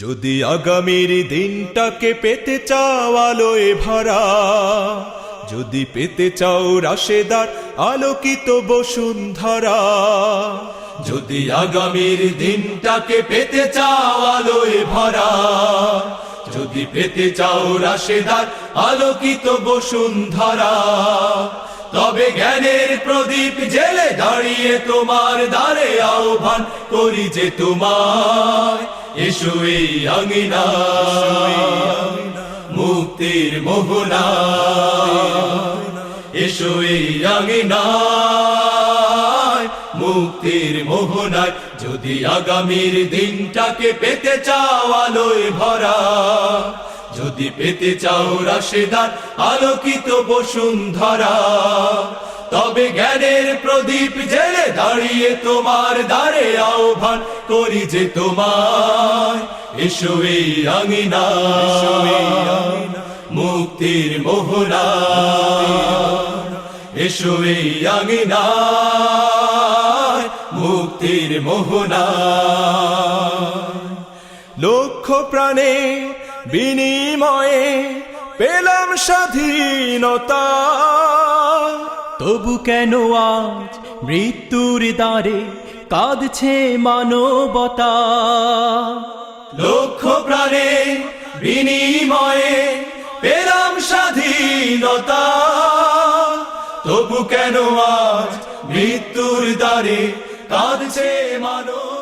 যদি আগামীর দিনটাকে পেতে চাও আলোয় ভরা, যদি পেতে চাও রাশেদার আলোকিত বসুন্ধরা, যদি আগামীর দিনটাকে পেতে চাও আলোয় ভরা, যদি পেতে চাও রাশেদার আলোকিত বসুন্ধরা, তবে জ্ঞানের প্রদীপ জেলে দাঁড়িয়ে তোমার দ্বারে আহ্বান করি যে তোমায়, এসো এই আঙিনায় মুক্তির মোহনায়, এসো এই আঙিনায় মুক্তির মোহনায়। যদি আগামীর দিনটাকে পেতে চাও আলোয় ভরা, যদি পেতে চাও রাশেদার আলোকিত বসুন্ধরা, তবে জ্ঞানের প্রদীপ জেলে দাঁড়িয়ে তোমার দ্বারে আহ্বান করি যে তোমায়, এসো এই আঙিনায় মুক্তির মোহনায়, এসো এই আঙিনায় মুক্তির মোহনায়। লক্ষ প্রাণে বিনিময়ে পেলাম স্বাধীনতা, তবু কেন আজ মৃত্যুর দ্বারে কাঁদছে মানবতা? লক্ষ প্রাণে বিনিময়ে পেলাম স্বাধীনতা, তবু কেন আজ মৃত্যুর দ্বারে কাঁদছে মানবতা?